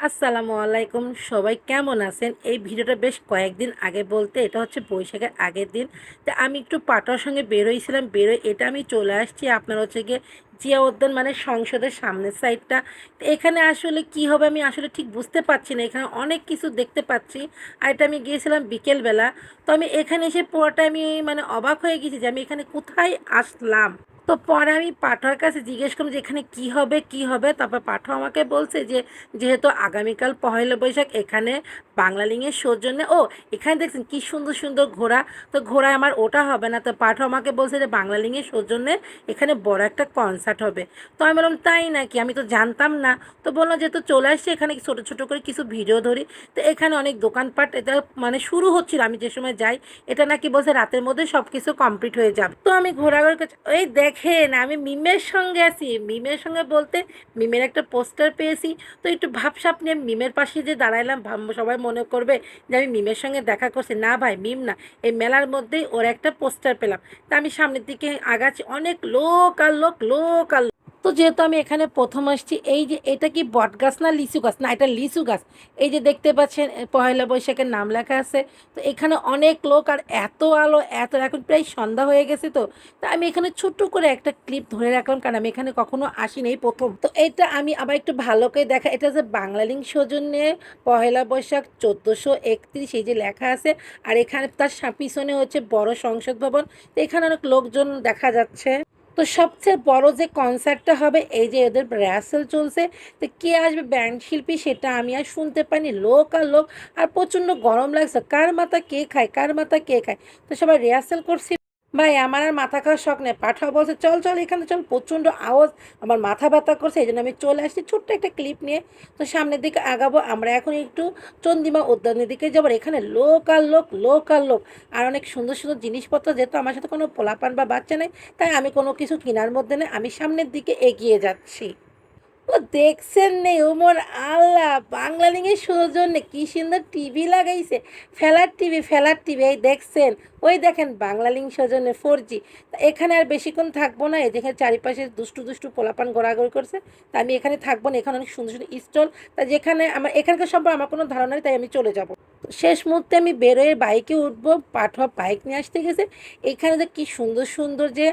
আসসালামু আলাইকুম, সবাই কেমন আছেন? এই ভিডিওটা বেশ কয়েকদিন আগে বলতে এটা হচ্ছে বৈশাখের আগের দিন। তো আমি একটু পাটোয়ার সঙ্গে বেরোইছিলাম, বেরোয় এটা আমি চলে আসছি আপনার হচ্ছে গিয়ে জিয়া উদ্যান মানে সংসদের সামনের সাইডটা। তো এখানে আসলে কি হবে আমি আসলে ঠিক বুঝতে পারছি না, এখানে অনেক কিছু দেখতে পাচ্ছি। আর এটা আমি গিয়েছিলাম বিকেলবেলা। তো আমি এখানে এসে পুরোটা আমি মানে অবাক হয়ে গেছি যে আমি এখানে কোথায় আসলাম। তো পরে আমি পাঠার কাছে জিজ্ঞেস করলাম যে এখানে কি হবে কি হবে, তারপর পাঠা আমাকে বলছে যে যেহেতু আগামীকাল পহেলা বৈশাখ এখানে বাংলালিংয়ের সৌজন্যে এখানে দেখছেন কি সুন্দর সুন্দর ঘোড়া। তো ঘোড়ায় আমার ওটা হবে না, তো পাঠা আমাকে বলছে যে বাংলালিংয়ের সৌজন্যে এখানে বড় একটা কনসার্ট হবে। তো আমি বললাম তাই নাকি, আমি তো জানতাম না। তো বললাম যেহেতু চলে আসছি এখানে ছোটো ছোটো করে কিছু ভিডিও ধরি। তো এখানে অনেক দোকানপাট এটা মানে শুরু হচ্ছিল আমি যে সময় যাই। এটা নাকি বলছে রাতের মধ্যে সব কিছু কমপ্লিট হয়ে যাবে। তো আমি ঘোরাঘুরি করছি, ওই দেখেন আমি মিমের সঙ্গে আছি। মিমের সঙ্গে বলতে মিমের একটা পোস্টার পেয়েছি। তো একটু ভাবসাব নিয়ে মিমের পাশে যে দাঁড়াইলাম, সবাই মনে করবে যে আমি মিমের সঙ্গে দেখা করছি। না ভাই, মিম না, এই মেলার মধ্যেই ওর একটা পোস্টার পেলাম। তা আমি সামনের দিকে আগাচ্ছি, অনেক লোক আর লোক, লোক আর লোক। তো যেহেতু আমি এখানে প্রথম আসছি, এই যে এটা কি বট গাছ না লিচু গাছ, না এটা লিচু গাছ। এই যে দেখতে পাচ্ছেন পয়লা বৈশাখের নাম লেখা আছে। তো এখানে অনেক লোক আর এত আলো, এত এখন প্রায় সন্ধ্যা হয়ে গেছে। তো তা আমি এখানে ছোট্ট করে একটা ক্লিপ ধরে রাখলাম, কারণ আমি এখানে কখনো আসিনি, এই প্রথম। তো এটা আমি আবার একটু ভালো করে দেখা, এটা যে বাংলালিংক সৌজন্যে পহেলা বৈশাখ 1431 এই যে লেখা আছে। আর এখানে তার পিছনে হচ্ছে বড় সংসদ ভবন। তো এখানে অনেক লোকজন দেখা যাচ্ছে। তো সবচেয়ে বড় যে কনসার্টটা হবে, এই যে এদের রিহার্সাল চলছে। তো কে আসবে ব্যান্ড শিল্পী সেটা আমি আর শুনতে পাইনি, লোক আর লোক। আর প্রচণ্ড গরম লাগছে, কার মাথা কে খায়, কার মাথা কে খায়। তো সবাই রিহার্সাল করছি। ভাই আমার আর মাথা খাওয়ার শখ নেই, পাঠাও বলছে চল চল এখানে চল, প্রচণ্ড আওয়াজ, আমার মাথা ব্যথা করছে, এই জন্য আমি চলে আসছি ছোট্ট একটা ক্লিপ নিয়ে। তো সামনের দিকে আগাবো আমরা, এখন একটু চন্দিমা উদ্যানের দিকে যাবো। এখানে লোক আর লোক, লোক আর লোক। আর অনেক সুন্দর সুন্দর জিনিসপত্র, যেহেতু আমার সাথে কোনো পোলাপান বা বাচ্চা নেই, তাই আমি কোনো কিছু কেনার মধ্যে নেই, আমি সামনের দিকে এগিয়ে যাচ্ছি। ও দেখছেন নেই ওমর, আল্লাহ বাংলালিংয়ের সৌজন্যে কি সুন্দর টিভি লাগাইছে। ফেলার টিভি, ফেলার টিভি, এই দেখছেন। ওই দেখেন বাংলালিং সৌজন্যে 4G। তা এখানে আর বেশিক্ষণ থাকবো না, এই যেখানে চারিপাশে দুষ্টু দুষ্টু পোলাপান ঘোরাঘুরি করছে। তা আমি এখানে থাকবো না, এখানে অনেক সুন্দর সুন্দর স্টল। তা যেখানে আমার এখানকার সম্পর্কে আমার কোনো ধারণা নেই, তাই আমি চলে যাব। শেষ মুহূর্তে আমি বেরোয় বাইকে উঠবো, পাঠা বাইক নিয়ে আসতে গেছে। এখানে যে কি সুন্দর সুন্দর যে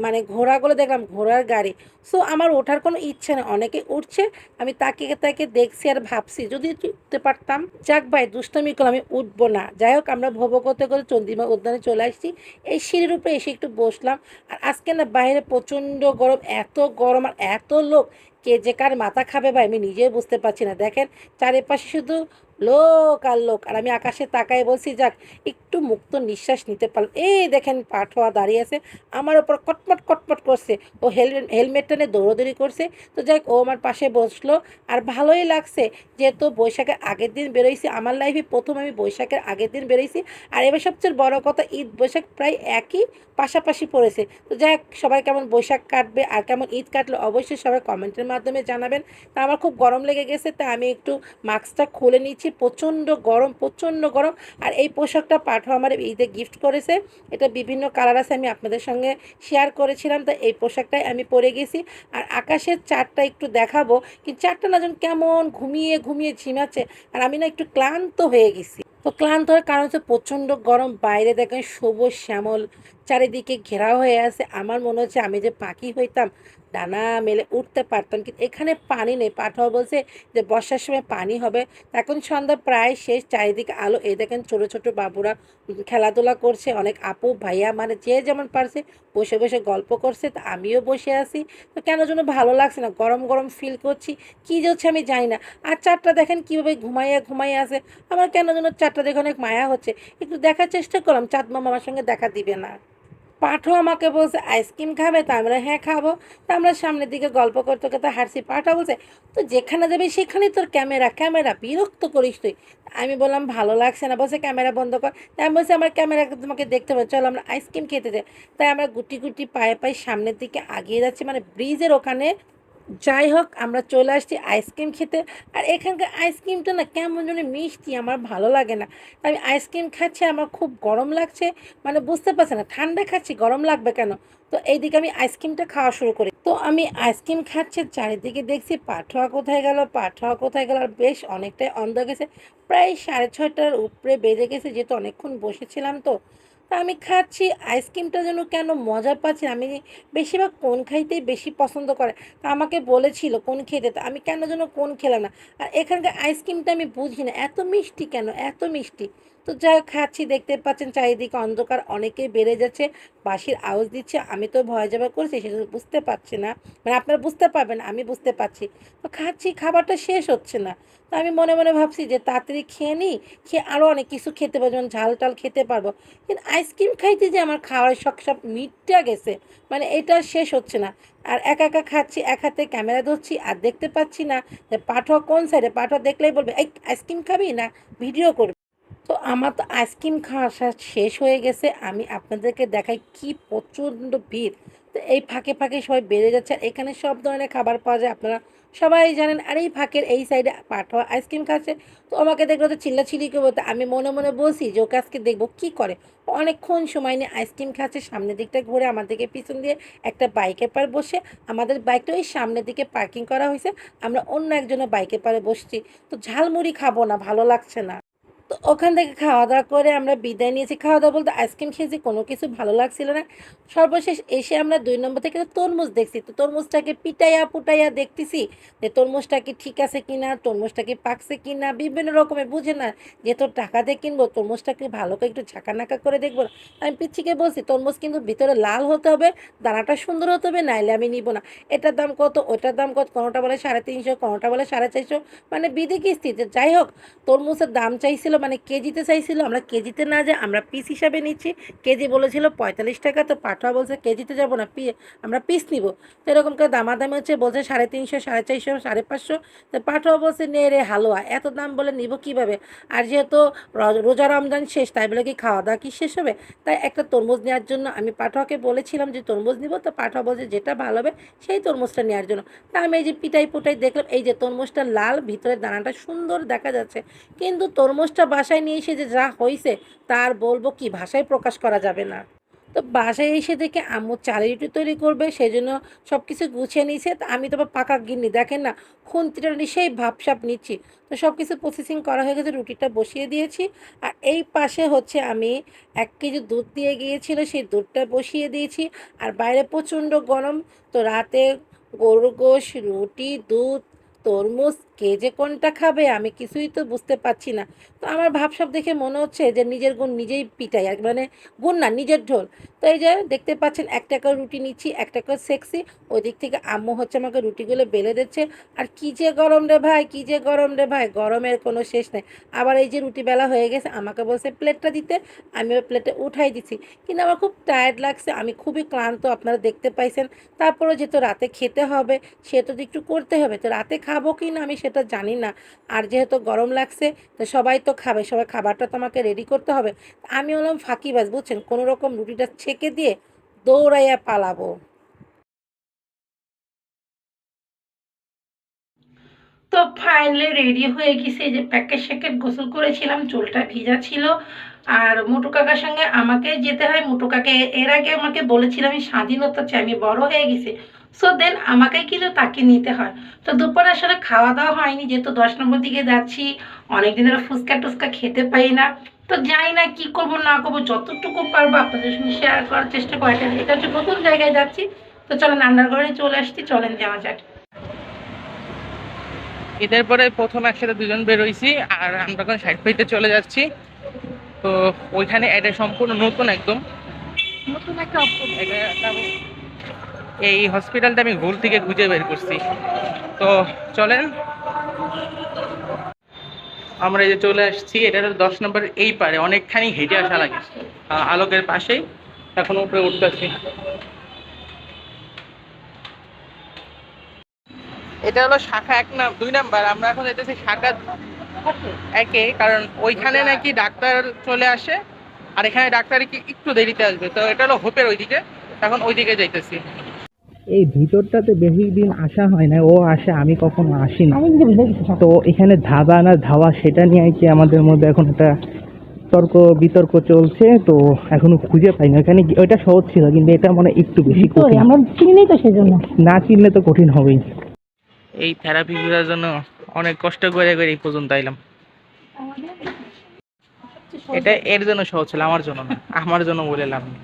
মানে ঘোড়াগুলো দেখলাম, ঘোড়ার গাড়ি। সো আমার ওঠার কোনো ইচ্ছা নেই, অনেকে উঠছে। আমি তাকে তাকে দেখছি আর ভাবছি যদি উঠতে পারতাম। যাক ভাই, দুষ্টামি করলাম, আমি উঠবো না। যাই হোক, আমরা ভোগ করতে করে চন্দ্রিমা উদ্যানে চলে আসছি। এই সিঁড়ির উপরে এসে একটু বসলাম। আর আজকে না বাইরে প্রচণ্ড গরম, এত গরম আর এত লোক, কে যে কার মাথা খাবে ভাই আমি নিজেও বুঝতে পারছি না। দেখেন চারিপাশে শুধু লোক আর লোক, আর আমি আকাশে তাকায় বলছি যাক একটু মুক্ত নিঃশ্বাস নিতে পারলাম। এই দেখেন পাঠোয়া দাঁড়িয়ে আছে, আমার ওপর কটমট কটমট করছে। ও হেলমেটটা নিয়ে দৌড়দৌড়ি করছে। তো যাই হোক, ও আমার পাশে বসলো। আর ভালোই লাগছে, যেহেতু বৈশাখের আগের দিন বেরোইছি, আমার লাইফে প্রথম আমি বৈশাখের আগের দিন বেরোইছি। আর এবার সবচেয়ে বড় কথা, ঈদ বৈশাখ প্রায় একই পাশাপাশি পড়েছে। তো যাই হোক, সবাই কেমন বৈশাখ কাটবে আর কেমন ঈদ কাটলো অবশ্যই সবাই কমেন্টের মাধ্যমে জানাবেন। তা আমার খুব গরম লেগে গেছে, তা আমি একটু মাস্কটা খুলে নিচ্ছি, প্রচণ্ড গরম, প্রচণ্ড গরম। আর এই পোশাকটা পাঠও আমার ঈদে গিফট করেছে। এটা বিভিন্ন কালার আছে, আমি আপনাদের সঙ্গে শেয়ার করেছিলাম। তাই এই পোশাকটাই আমি পরে গেছি। আর আকাশের চাঁদটা একটু দেখাবো, কিন্তু চাঁদটা না যেন কেমন ঘুমিয়ে ঘুমিয়ে ঝিমাচ্ছে। আর আমি না একটু ক্লান্ত হয়ে গেছি। তো ক্লান্ত হওয়ার কারণ হচ্ছে প্রচণ্ড গরম, বাইরে দেখেন সবুজ শ্যামল চারিদিকে ঘেরাও হয়ে আছে। আমার মনে হচ্ছে আমি যে পাখি হইতাম, ডানা মেলে উঠতে পারতাম, কিন্তু এখানে পানি নেই। পাঠাও বলছে যে বর্ষার সময় পানি হবে। এখন সন্ধ্যা প্রায় শেষ, চারিদিকে আলো। এই দেখেন ছোট ছোট বাবুরা খেলাধুলা করছে, অনেক আপু ভাইয়া মানে যে যেমন পারছে বসে বসে গল্প করছে। তা আমিও বসে আছি। তো কেন যেন ভালো লাগছে না, গরম গরম ফিল করছি। কী যে হচ্ছে আমি জানি না। আর চারটা দেখেন কীভাবে ঘুমাইয়া ঘুমাইয়া আছে। আমার কেন যেন চারটা দেখে অনেক মায়া হচ্ছে। একটু দেখার চেষ্টা করলাম, চাঁদ মামা আমার সঙ্গে দেখা দিবে না। পাঠও আমাকে বলছে আইসক্রিম খাবে, তা আমরা হ্যাঁ খাবো। তা আমরা সামনের দিকে গল্প করতে করতে হাঁটছি। পাঠা বলছে তো যেখানে যাবে সেখানে তোর ক্যামেরা, ক্যামেরা বিরক্ত করিস তুই। আমি বললাম ভালো লাগছে না, বলছে ক্যামেরা বন্ধ কর। তাই আমি বলছি আমার ক্যামেরা তোমাকে দেখতে হবে, চলো আমরা আইসক্রিম খেতে যাই। তাই আমরা গুটি গুটি পায়ে পায়ে সামনের দিকে আগিয়ে যাচ্ছি, মানে ব্রিজের ওখানে যাই হোক, আমরা চলে আসছি আইসক্রিম খেতে। আর এখানকার আইসক্রিমটা না কেমন যেন মিষ্টি, আমার ভালো লাগে না। তো আমি আইসক্রিম খাচ্ছি, আমার খুব গরম লাগছে, মানে বুঝতে পারছি না ঠান্ডা খাচ্ছি গরম লাগবে কেন। তো এইদিকে আমি আইসক্রিমটা খাওয়া শুরু করি। তো আমি আইসক্রিম খাচ্ছি, চারিদিকে দেখছি পাঠোয়া কোথায় গেল, পাঠোয়া কোথায় গেল। আর বেশ অনেকটাই অন্ধ গেছে, প্রায় 6:30টার উপরে বেজে গেছে, যেহেতু অনেকক্ষণ বসেছিলাম। তো তা আমি খাচ্ছি আইসক্রিমটা যেন কেন মজা পাচ্ছি না। আমি বেশিরভাগ কোন খাইতেই বেশি পছন্দ করে। তা আমাকে বলেছিল কোন খেতে, তো আমি কেন যেন কোন খেলাম না। আর এখানকার আইসক্রিমটা আমি বুঝি না এত মিষ্টি কেন, এত মিষ্টি। তো যাই হোক খাচ্ছি, দেখতে পাচ্ছেন চারিদিকে অন্ধকার, অনেকেই বেড়ে যাচ্ছে, বাঁশির আওয়াজ দিচ্ছে। আমি তো ভয় যাবে করছি, সেটা বুঝতে পারছি না, মানে আপনারা বুঝতে পারবেন, আমি বুঝতে পারছি। তো খাচ্ছি, খাবারটা শেষ হচ্ছে না। তো আমি মনে মনে ভাবছি যে তাড়াতাড়ি খেয়ে নিই, খেয়ে আরও অনেক কিছু খেতে পারবো, যেমন ঝাল টাল খেতে পারবো। কিন্তু আইসক্রিম খাইতে যে আমার খাওয়ার শখ সব মিটটা গেছে, মানে এটা শেষ হচ্ছে না। আর একা একা খাচ্ছি, এক হাতে ক্যামেরা ধরছি, আর দেখতে পাচ্ছি না যে পাঠক কোন সাইডে। পাঠক দেখলেই বলবে এই আইসক্রিম খাবি না ভিডিও করবি। তো আমার তো আইসক্রিম খাওয়া শেষ হয়ে গেছে, আমি আপনাদেরকে দেখাই কি প্রচণ্ড ভিড়। তো এই ফাঁকে ফাঁকে সবাই বেড়ে যাচ্ছে, আর এখানে সব ধরনের খাবার পাওয়া যায়, আপনারা সবাই জানেন। আর এই ফাঁকের এই সাইডে পাঠা আইসক্রিম খাচ্ছে। তো আমাকে দেখলো তো চিল্লাচিল্লি করবো, তো আমি মনে মনে বলছি যে ওকে আজকে দেখবো কী করে। ও অনেকক্ষণ সময় নিয়ে আইসক্রিম খাচ্ছে, সামনের দিকটা ঘুরে আমার দিকে পিছন দিয়ে একটা বাইকের পার বসে, আমাদের বাইকটা ওই সামনের দিকে পার্কিং করা হয়েছে, আমরা অন্য একজনের বাইকের পারে বসছি। তো ঝালমুড়ি খাবো না, ভালো লাগছে না। তো ওখান থেকে খাওয়া দাওয়া করে আমরা বিদায় নিয়েছি। খাওয়া দাওয়া বলতে আইসক্রিম খেয়েছি, কোনো কিছু ভালো লাগছিল না। সর্বশেষ এসে আমরা 2 নম্বর থেকে তরমুজ দেখছি। তো তরমুজটাকে পিটাইয়া পুটাইয়া দেখতেছি যে তরমুজটা কি ঠিক আছে কি না, তরমুজটা কি পাকছে কি না, বিভিন্ন রকমের বুঝে না। যেহেতু টাকা দিয়ে কিনবো, তরমুজটাকে ভালো করে একটু ঝাঁকানাকা করে দেখবো না। আমি পিচ্ছিকে বলছি তরমুজ কিন্তু ভিতরে লাল হতে হবে, দানাটা সুন্দর হতে হবে, নাইলে আমি নিব না। এটার দাম কত, ওটার দাম কত, কোনোটা বলে 350, কোনোটা বলে 450, মানে বিধি কিস্তিতে। যাই হোক, তরমুজের দাম চাইছিল, মানে কেজিতে চাইছিল, আমরা কেজিতে না যে আমরা পিস হিসাবে নিচ্ছি। কেজি বলেছিল 45 টাকা, তো পাঠা বলছে কেজিতে যাব না, আমরা পিস নিব। তো এরকম করে দামাদামি হচ্ছে, বলছে 350, 450, 550। তো পাঠাও বলছে নে রে হালুয়া, এত দাম বলে নিব কীভাবে। আর যেহেতু রোজা রমজান শেষ, তাই বলে কি খাওয়া দাওয়া কি শেষ হবে। তাই একটা তরমুজ নেওয়ার জন্য আমি পাঠাকে বলেছিলাম যে তরমুজ নিব, তো পাঠা বলছে যেটা ভালো হবে সেই তরমুজটা নেওয়ার জন্য। তা আমি এই যে পিটাই পুটাই দেখলাম, এই যে তরমুজটা লাল, ভিতরের দানাটা সুন্দর দেখা যাচ্ছে। কিন্তু তরমুজটা বাসায় নিয়ে এসে যে যা হয়েছে, তার বলবো কি, ভাষায় প্রকাশ করা যাবে না। তো বাসায় এসে দেখে আম্মু চালের রুটি তৈরি করবে, সেজন্য সব কিছু গুছিয়ে নিয়েছে। তো আমি তো আবার পাকা গিন্নি, দেখেন না খুন্তিটা নিয়ে সেই ভাবসাব নিচ্ছি। তো সব কিছু প্রসেসিং করা হয়ে গেছে, রুটিটা বসিয়ে দিয়েছি। আর এই পাশে হচ্ছে আমি 1 কেজি দুধ দিয়ে গিয়েছিল, সেই দুধটা বসিয়ে দিয়েছি। আর বাইরে প্রচণ্ড গরম। তো রাতে গরুর গোশ, রুটি, দুধ, তরমুজ, কে যে কোনটা খাবে আমি কিছুই তো বুঝতে পারছি না। তো আমার ভাবসাব দেখে মনে হচ্ছে যে নিজের গুণ নিজেই পিটাই, আর মানে গুণ না, নিজের ঢোল। তো এই যে দেখতে পাচ্ছেন 1 টাকার রুটি নিচ্ছি, 1 টাকার সেক্সি। ওই দিক থেকে আম্মু হচ্ছে আমাকে রুটিগুলো বেলে দিচ্ছে। আর কী যে গরম রে ভাই, কী যে গরম রে ভাই, গরমের কোনো শেষ নেই। আবার এই যে রুটি বেলা হয়ে গেছে, আমাকে বলছে প্লেটটা দিতে, আমি ওই প্লেটে উঠাই দিচ্ছি। কিন্তু আমার খুব টায়ার্ড লাগছে, আমি খুবই ক্লান্ত, আপনারা দেখতে পাইছেন। তারপরে যেহেতু রাতে খেতে হবে, সেটা তো একটু করতে হবে। তো রাতে খাবো কি না আমি সেটা জানি না। আর যেহেতু গরম লাগছে, তো সবাই তো খাবে, সবাই খাবারটা তো আমাকে রেডি করতে হবে। আমি হলাম ফাঁকিবাজ, বুঝছেন, কোনো রকম রুটিটা ছেঁকে দিয়ে দৌড়াইয়া পালাবো। তো ফাইনালি রেডি হয়ে গেছে, এই যে প্যাকেট স্যাকেট গোসল করেছিলাম, চুলটা ভিজা ছিল। আর মোটু কাকার সঙ্গে আমাকে যেতে হয়। মোটু কাকে এর আগে আমাকে বলেছিল আমি স্বাধীনতা চাই, আমি বড় হয়ে গেছি, সো দেন আমাকে কিন্তু তাকে নিতে হয়। তো দুপুরে আসলে খাওয়া দাওয়া হয়নি, যেহেতু 10 নম্বর দিকে যাচ্ছি, অনেক দিনের ফুচকা টুচকা খেতে পাই না। তো জানি না কি করব না করবো, যতটুকু পারবো আপনাদের সঙ্গে শেয়ার করার চেষ্টা করি। এটা হচ্ছে নতুন জায়গায় যাচ্ছি। তো চলেন, আন্ডারগ্রাউন্ডে চলে আসছি, চলেন যাওয়া যাক। ঈদের পরে প্রথম একসাথে দুজন বেরোইছি, আর আমরা এখন সাইড ফাইতে চলে যাচ্ছি। তো ওইখানে এটা সম্পূর্ণ নতুন একদম নতুন একটা এই হসপিটালটা আমি ভুল থেকে খুঁজে বের করছি। তো চলেন, আমরা এই যে চলে আসছি, এটা 10 নম্বর এই পারে, অনেকখানি হেঁটে আসা লাগে আলোকের পাশেই। এখন উপরে উঠতেছি। এটা হলো শাখা 1 না 2 নাম্বার, আমরা এখন যেতেছি শাখা 1-এ, কারণ ওইখানে নাকি ডাক্তার চলে আসে, আর এখানে ডাক্তার কি একটু দেরিতে আসবে। তো এটা হলো হোপের ওইদিকে, এখন ওইদিকে যাইতেছি। এই ভিতরটাতে বেশি দিন আসা হয় না, ও আসে, আমি কখনো আসি না। তো এখানে ধাবা না ধাওয়া সেটা নিয়ে কি আমাদের মধ্যে এখন একটা তর্ক বিতর্ক চলছে, তো এখনো খুঁজে পাই না। এখানে ওইটা সহজ ছিল, কিন্তু এটা মানে একটু বেশি কঠিন। আমরা চিনি তো সেজন্য, না চিনলে তো কঠিন হবেই। এই থেরাপি করার জন্য অনেক কষ্ট করে করে এই পর্যন্ত আইলাম। এটা এর জন্য সহজ ছিল, আমার জন্য না, আমার জন্য বলে লাভ নেই।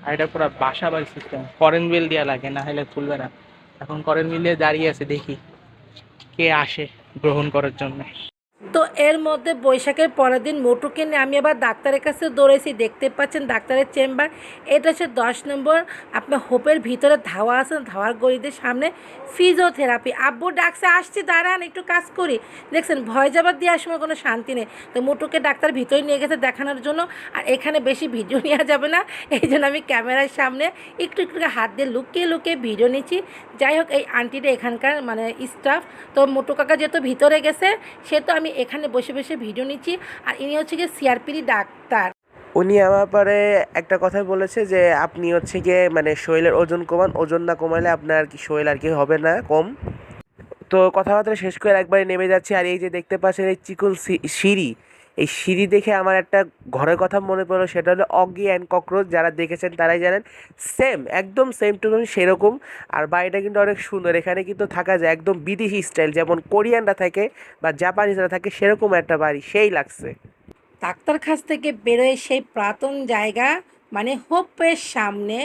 আর এটা পুরো বাসা বাড়ি সিস্টেম, কারেন্ট বিল দেওয়া লাগে, না হলে খুলবে না। এখন কারেন্ট বিল দিয়ে দাঁড়িয়ে আছে, দেখি কে আসে গ্রহণ করার জন্য। তো এর মধ্যে বৈশাখের পরের দিন মোটুকে নিয়ে আমি আবার ডাক্তারের কাছে দৌড়েছি। দেখতে পাচ্ছেন ডাক্তারের চেম্বার, এটা হচ্ছে 10 নম্বর আপনার হোপের ভিতরে ধাওয়া আছে, ধাওয়ার গলিদের সামনে ফিজিওথেরাপি। আব্বু ডাকছে, আসছি দাঁড়ান একটু কাজ করি। দেখছেন ভয় যাবার দেওয়ার সময় কোনো শান্তি নেই। তো মোটুকে ডাক্তার ভিতরে নিয়ে গেছে দেখানোর জন্য। আর এখানে বেশি ভিডিও নেওয়া যাবে না, এই জন্য আমি ক্যামেরার সামনে একটু একটু হাত দিয়ে লুকিয়ে লুকিয়ে ভিডিও নিচ্ছি। যাই হোক, এই আন্টিটা এখানকার মানে স্টাফ। তো মোটু কাকা যেহেতু ভিতরে গেছে, সে তো আমি এখানে বসে বসে ভিডিও নিচ্ছি। আর ইনি হচ্ছে গিয়ে সিআরপির ডাক্তার। উনি আমার পরে একটা কথা বলেছে যে আপনি হচ্ছে গিয়ে মানে শরীরের ওজন কমান, ওজন না কমালে আপনার কি শরীর আর কি হবে না কম। তো কথাবার্তা শেষ করে একবারে নেমে যাচ্ছি। আর এই যে দেখতে পাচ্ছেন এই চিকন সিঁড়ি, এই সিঁড়ি দেখে আমার একটা ঘরের কথা মনে পড়লো, সেটা হলো অগি অ্যান্ড ককরোচ। যারা দেখেছেন তারাই জানেন, সেম একদম সেম টু সেরকম। আর বাড়িটা কিন্তু অনেক সুন্দর, এখানে কিন্তু থাকা যায় একদম বিদেশি স্টাইল, যেমন কোরিয়ানরা থাকে বা জাপানিজরা থাকে সেরকম একটা বাড়ি, সেই লাগছে। ডাক্তার কাছ থেকে বেরোয় সেই পুরাতন জায়গা মানে হোপের সামনে,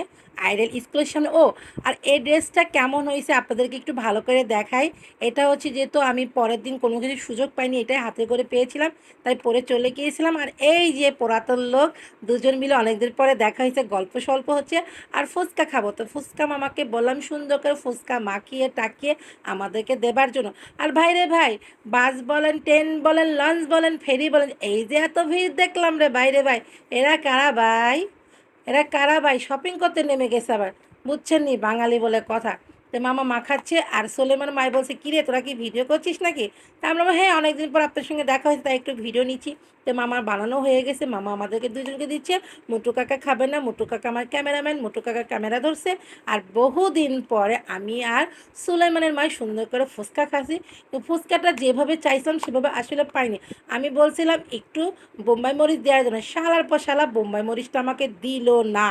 আইডেল স্কুলের সামনে। ও আর এই ড্রেসটা কেমন হয়েছে আপনাদেরকে একটু ভালো করে দেখাই। এটা হচ্ছে যেহেতু আমি পরের দিন কোনো কিছু সুযোগ পাইনি, এটাই হাতে করে পেয়েছিলাম, তাই পরে চলে গিয়েছিলাম। আর এই যে পুরাতন লোক দুজন মিলে অনেকদিন পরে দেখা হয়েছে, গল্প স্বল্প হচ্ছে। আর ফুচকা খাবো, তো ফুচকা মামাকে বললাম সুন্দর করে ফুচকা মাখিয়ে টাকিয়ে আমাদেরকে দেবার জন্য। আর ভাই রে ভাই, বাস বলেন, ট্রেন বলেন, লঞ্চ বলেন, ফেরি বলেন, এই যে এত ভিড় দেখলাম রে ভাই রে ভাই, এরা কারা ভাই? এরা কারা ভাই? শপিং করতে নেমে গেছে আবার, বুঝছেন নি, বাঙালি বলে কথা। তো মামা মাখাচ্ছে, আর সোলেমান মাই বলছে, কিরে তোরা কি ভিডিও করছিস নাকি? তা আমরা বললাম, হ্যাঁ অনেকদিন পর আপনার সঙ্গে দেখা হয়েছে, তাই একটু ভিডিও নিচ্ছি। তো মামার বানানো হয়ে গেছে, মামা আমাদেরকে দুজনকে দিচ্ছে। মোটু কাকা খাবে না, মোটু কাকা আমার ক্যামেরাম্যান, মোটু কাকা ক্যামেরা ধরছে। আর বহুদিন পরে আমি আর সুলাইমানের মাই সুন্দর করে ফুচকা খাচ্ছি। তো ফুচকাটা যেভাবে চাইছিলাম সেভাবে আসলে পাইনি। আমি বলছিলাম একটু বোম্বাই মরিচ দেওয়ার জন্য, শালার পর শালা বোম্বাই মরিচটা আমাকে দিল না।